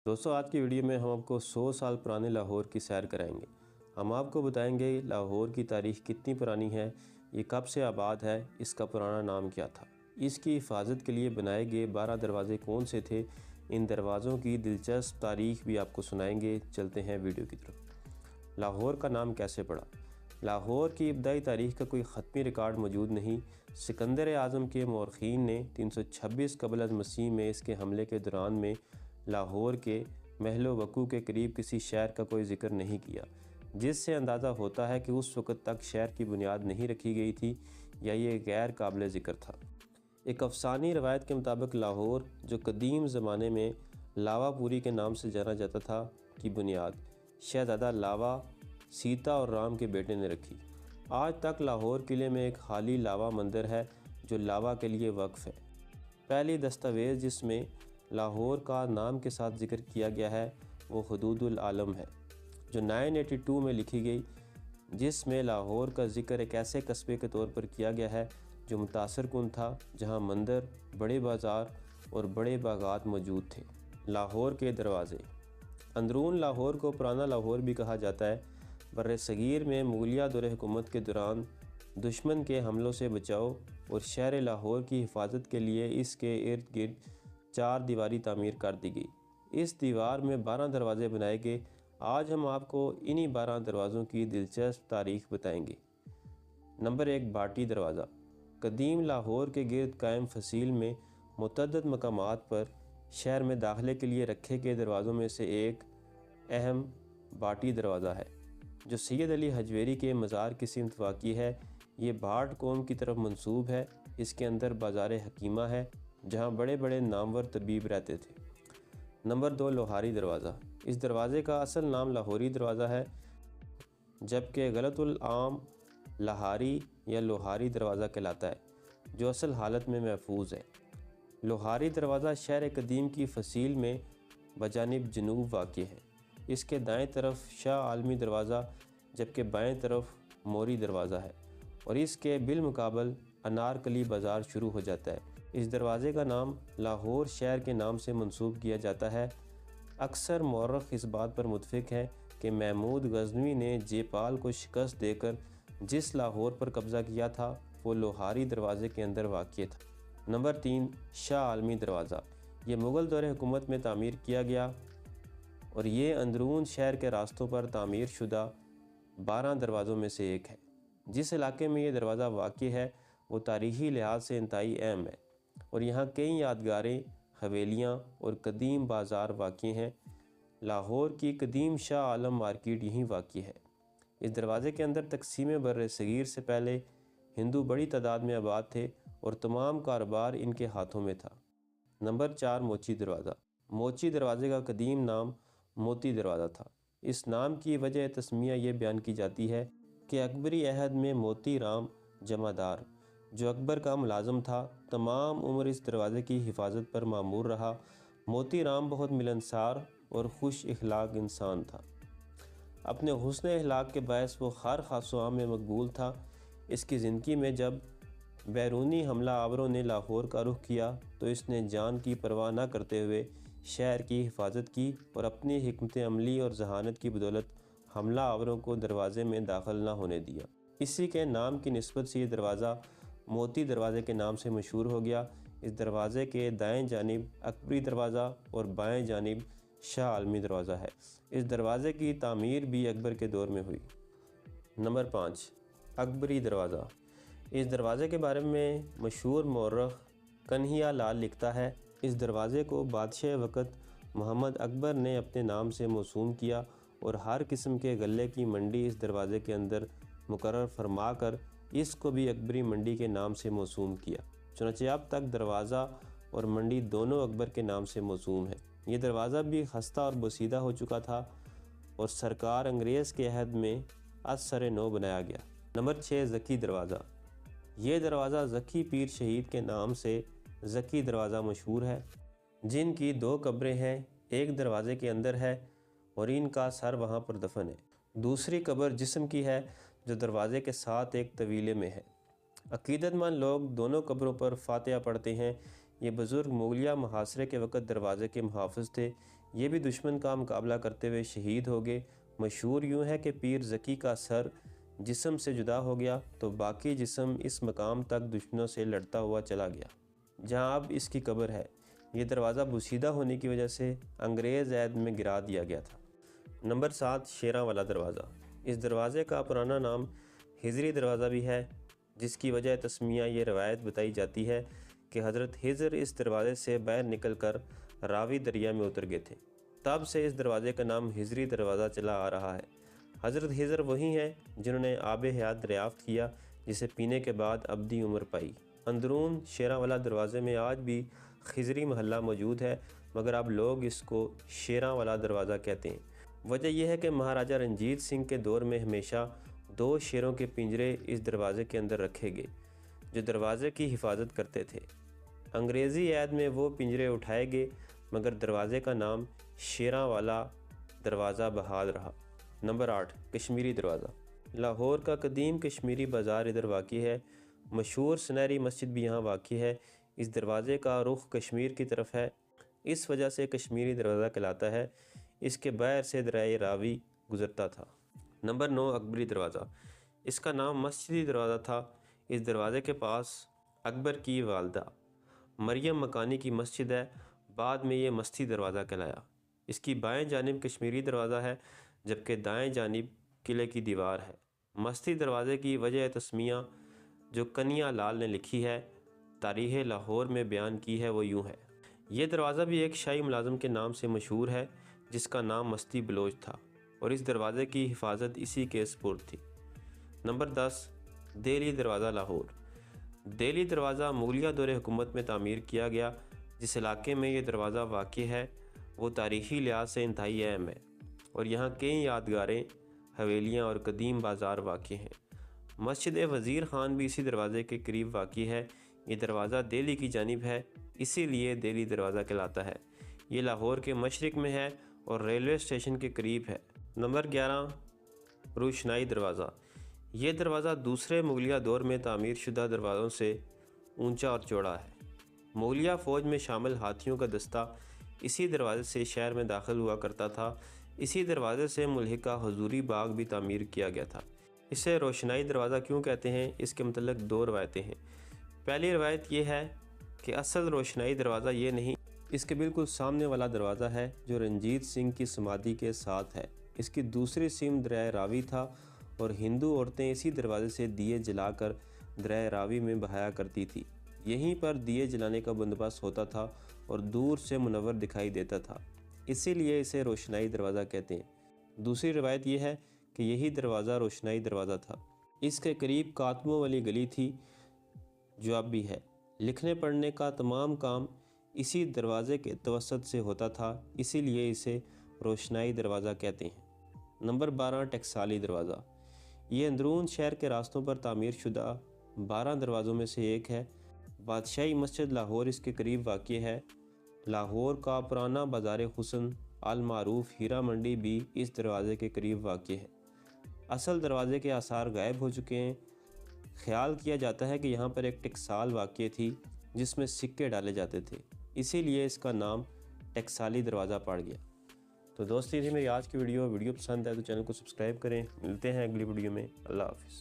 दोस्तों, आज की वीडियो में हम आपको 100 साल पुराने लाहौर की सैर कराएंगे। हम आपको बताएंगे लाहौर की तारीख कितनी पुरानी है, ये कब से आबाद है, इसका पुराना नाम क्या था, इसकी हिफाजत के लिए बनाए गए 12 दरवाजे कौन से थे, इन दरवाज़ों की दिलचस्प तारीख भी आपको सुनाएंगे। चलते हैं वीडियो की तरफ। लाहौर का नाम कैसे पड़ा? लाहौर की इब्तदाई तारीख का कोई ख़त्मी रिकॉर्ड मौजूद नहीं। सिकंदर आज़म के मौरख़ीन ने 326 क़ब्ल अज़ मसीह में इसके हमले के दौरान में लाहौर के महलो वकू के करीब किसी शहर का कोई ज़िक्र नहीं किया, जिससे अंदाज़ा होता है कि उस वक़्त तक शहर की बुनियाद नहीं रखी गई थी या ये गैर काबिल ज़िक्र था। एक अफ़सानी रवायत के मुताबिक लाहौर, जो कदीम ज़माने में लावापुरी के नाम से जाना जाता था, की बुनियाद शहज़ादा लावा, सीता और राम के बेटे ने रखी। आज तक लाहौर किले में एक खाली लावा मंदिर है जो लावा के लिए वक्फ़ है। पहली दस्तावेज़ जिसमें लाहौर का नाम के साथ ज़िक्र किया गया है वो हुदूदुल आलम है, जो 982 में लिखी गई, जिसमें लाहौर का ज़िक्र एक ऐसे कस्बे के तौर पर किया गया है जो मुतासर कुन था, जहां मंदिर, बड़े बाज़ार और बड़े बागात मौजूद थे। लाहौर के दरवाज़े। अंदरून लाहौर को पुराना लाहौर भी कहा जाता है। बर्र सगीर में मुगलिया दौर हुकूमत के दौरान दुश्मन के हमलों से बचाव और शहर लाहौर की हिफाजत के लिए इसके इर्द गिर्द 4 दीवारी तामीर कर दी गई। इस दीवार में 12 दरवाजे बनाए गए। आज हम आपको इन्हीं 12 दरवाज़ों की दिलचस्प तारीख बताएंगे। नंबर 1, भाटी दरवाज़ा। कदीम लाहौर के गिर्द कायम फसील में मुतअद्दिद मकामात पर शहर में दाखिले के लिए रखे गए दरवाज़ों में से एक अहम भाटी दरवाज़ा है, जो सैयद अली हजवेरी के मज़ार की सिमत वाक़ी है। ये भाट कौम की तरफ मंसूब है। इसके अंदर बाज़ार हकीमा है, जहाँ बड़े बड़े नामवर तबीब रहते थे। नंबर 2, लोहारी दरवाज़ा। इस दरवाज़े का असल नाम लाहौरी दरवाज़ा है, जबकि गलतुल आम लाहारी या लोहारी दरवाज़ा कहलाता है, जो असल हालत में महफूज है। लोहारी दरवाज़ा शहर कदीम की फसील में बजानिब जनूब वाक़ है। इसके दाएं तरफ शाह आलमी दरवाज़ा, जबकि बाएं तरफ मोरी दरवाज़ा है और इसके बिलमुकाबल अनारकली बाज़ार शुरू हो जाता है। इस दरवाज़े का नाम लाहौर शहर के नाम से मंसूब किया जाता है। अक्सर मौरख़ इस बात पर मुत्फ़िक़ हैं कि महमूद गज़नवी ने जयपाल को शिकस्त देकर जिस लाहौर पर कब्ज़ा किया था वो लोहारी दरवाज़े के अंदर वाक़ था। नंबर 3, शाह आलमी दरवाज़ा। ये मुग़ल दौर हुकूमत में तामीर किया गया और ये अंदरून शहर के रास्तों पर तामीर शुदा 12 दरवाज़ों में से एक है। जिस इलाके में ये दरवाज़ा वाक़ है वो तारीख़ी लिहाज से इंतहाई अहम है और यहाँ कई यादगारें, हवेलियाँ और कदीम बाज़ार वाक़ हैं। लाहौर की कदीम शाह आलम मार्केट यहीं वाक़ है। इस दरवाज़े के अंदर तकसीम बर्र सगीर से पहले हिंदू बड़ी तादाद में आबाद थे और तमाम कारोबार इनके हाथों में था। नंबर 4, मोची दरवाज़ा। मोची दरवाज़े का कदीम नाम मोती दरवाज़ा था। इस नाम की वजह तस्मिया ये बयान की जाती है कि अकबरी अहद में मोती राम जमादार, जो अकबर का मुलाजम था, तमाम उम्र इस दरवाज़े की हिफाजत पर मामूर रहा। मोती राम बहुत मिलनसार और खुश इखलाक इंसान था। अपने हुस्न इखलाक के बायस वो हर खास आम में मकबूल था। इसकी ज़िंदगी में जब बैरूनी हमला आवरों ने लाहौर का रुख किया तो इसने जान की परवाह न करते हुए शहर की हिफाजत की और अपनी हिकमत अमली और जहानत की बदौलत हमला आवरों को दरवाज़े में दाखिल न होने दिया। इसी के नाम की निस्बत से ये दरवाज़ा मोती दरवाज़े के नाम से मशहूर हो गया। इस दरवाज़े के दाएं जानिब अकबरी दरवाज़ा और बाएं जानिब शाह आलमी दरवाज़ा है। इस दरवाज़े की तामीर भी अकबर के दौर में हुई। नंबर 5, अकबरी दरवाज़ा। इस दरवाज़े के बारे में मशहूर मौरख़ कन्हैया लाल लिखता है, इस दरवाज़े को बादशाह वक़्त मोहम्मद अकबर ने अपने नाम से मौसूम किया और हर किस्म के गल्ले की मंडी इस दरवाज़े के अंदर मुकर्रर फरमा कर इसको भी अकबरी मंडी के नाम से मौसूम किया। चुनांचे अब तक दरवाज़ा और मंडी दोनों अकबर के नाम से मौसूम है। ये दरवाज़ा भी खस्ता और बोसीदा हो चुका था और सरकार अंग्रेज़ के अहद में असर नौ बनाया गया। नंबर 6, ज़की दरवाज़ा। ये दरवाज़ा ज़की पीर शहीद के नाम से ज़की दरवाज़ा मशहूर है, जिनकी 2 कब्रें हैं। एक दरवाज़े के अंदर है और इनका सर वहाँ पर दफन है। दूसरी कब्र जिस्म की है, जो दरवाज़े के साथ एक तवीले में है। अकीदतमंद लोग दोनों कब्रों पर फातिहा पढ़ते हैं। ये बुज़ुर्ग मुगलिया मुहासरे के वक़्त दरवाज़े के मुहाफ़िज़ थे। ये भी दुश्मन का मुकाबला करते हुए शहीद हो गए। मशहूर यूँ है कि पीर ज़की का सर जिस्म से जुदा हो गया तो बाकी जिस्म इस मकाम तक दुश्मनों से लड़ता हुआ चला गया जहाँ अब इसकी कब्र है। ये दरवाज़ा बुसीदा होने की वजह से अंग्रेज़ ऐद में गिरा दिया गया था। नंबर 7, शेरां वाला दरवाज़ा। इस दरवाज़े का पुराना नाम हिजरी दरवाज़ा भी है, जिसकी वजह तस्मिया ये रवायत बताई जाती है कि हज़रत हिजर इस दरवाज़े से बाहर निकल कर रावी दरिया में उतर गए थे। तब से इस दरवाज़े का नाम हिजरी दरवाज़ा चला आ रहा है। हज़रत हिजर वही हैं जिन्होंने आब हयात दरियाफ़्त किया, जिसे पीने के बाद अबदी उम्र पाई। अंदरून शेरां वाला दरवाज़े में आज भी खिजरी महल्ला मौजूद है, मगर अब लोग इसको शेरां वाला दरवाज़ा कहते हैं। वजह यह है कि महाराजा रंजीत सिंह के दौर में हमेशा 2 शेरों के पिंजरे इस दरवाज़े के अंदर रखे गए जो दरवाज़े की हिफाजत करते थे। अंग्रेज़ी ऐद में वो पिंजरे उठाए गए, मगर दरवाज़े का नाम शेरां वाला दरवाज़ा बहाल रहा। नंबर 8, कश्मीरी दरवाज़ा। लाहौर का कदीम कश्मीरी बाज़ार इधर वाक़ई है। मशहूर सुनहरी मस्जिद भी यहाँ वाक़ई है। इस दरवाज़े का रुख कश्मीर की तरफ है, इस वजह से कश्मीरी दरवाज़ा कहलाता है। इसके बाहर से दरिया रावी गुज़रता था। नंबर 9, अकबरी दरवाज़ा। इसका नाम मस्जिदी दरवाज़ा था। इस दरवाज़े के पास अकबर की वालदा मरियम मकानी की मस्जिद है। बाद में ये मस्ती दरवाज़ा कहलाया। इसकी बाएं जानिब कश्मीरी दरवाज़ा है, जबकि दाएं जानिब किले की दीवार है। मस्ती दरवाज़े की वजह तस्मिया जो कन्या लाल ने लिखी है, तारीख़ लाहौर में बयान की है, वो यूँ है। ये दरवाज़ा भी एक शाही मुलाज़म के नाम से मशहूर है, जिसका नाम मस्ती बलोच था, और इस दरवाज़े की हिफाजत इसी के सुपुर्द थी। नंबर 10, दिल्ली दरवाज़ा लाहौर। दिल्ली दरवाज़ा मुगलिया दौर हुकूमत में तामीर किया गया। जिस इलाके में ये दरवाज़ा वाक़ई है वो तारीख़ी लिहाज से इंतहाई अहम है, और यहाँ कई यादगारें, हवेलियाँ और कदीम बाज़ार वाक़ई हैं। मस्जिद वज़ीर ख़ान भी इसी दरवाज़े के करीब वाक़ई है। ये दरवाज़ा दिल्ली की जानिब है, इसीलिए दिल्ली दरवाज़ा कहलाता है। ये लाहौर के मशरिक़ में है और रेलवे स्टेशन के करीब है। नंबर 11, रोशनाई दरवाज़ा। ये दरवाज़ा दूसरे मुगलिया दौर में तामीर शुदा दरवाज़ों से ऊंचा और चौड़ा है। मुगलिया फ़ौज में शामिल हाथियों का दस्ता इसी दरवाज़े से शहर में दाखिल हुआ करता था। इसी दरवाज़े से मुल्हिका हजूरी बाग भी तामीर किया गया था। इसे रोशनाई दरवाज़ा क्यों कहते हैं, इसके मतलब 2 रवायतें हैं। पहली रवायत यह है कि असल रोशनाई दरवाज़ा ये नहीं, इसके बिल्कुल सामने वाला दरवाज़ा है जो रंजीत सिंह की समाधि के साथ है। इसकी दूसरी सीम दरिया रावी था और हिंदू औरतें इसी दरवाज़े से दिए जलाकर दरिया रावी में बहाया करती थी। यहीं पर दिए जलाने का बंदोबस्त होता था और दूर से मुनव्वर दिखाई देता था, इसीलिए इसे रोशनाई दरवाज़ा कहते हैं। दूसरी रवायत यह है कि यही दरवाज़ा रोशनाई दरवाज़ा था। इसके करीब कातमों वाली गली थी जो अब भी है। लिखने पढ़ने का तमाम काम इसी दरवाज़े के तवसत से होता था, इसीलिए इसे रोशनाई दरवाज़ा कहते हैं। नंबर 12, टकसाली दरवाज़ा। ये अंदरून शहर के रास्तों पर तामीर शुदा 12 दरवाज़ों में से एक है। बादशाही मस्जिद लाहौर इसके करीब वाक़ई है। लाहौर का पुराना बाज़ार हुसन अल मारूफ हीरा मंडी भी इस दरवाज़े के करीब वाक़ई है। असल दरवाज़े के आसार गायब हो चुके हैं। ख्याल किया जाता है कि यहाँ पर एक टकसाल वाक़ई थी जिसमें सिक्के डाले जाते थे, इसीलिए इसका नाम टकसाली दरवाज़ा पड़ गया। तो दोस्तों, ये थी मेरी आज की वीडियो पसंद है तो चैनल को सब्सक्राइब करें। मिलते हैं अगली वीडियो में। अल्लाह हाफ़िज़।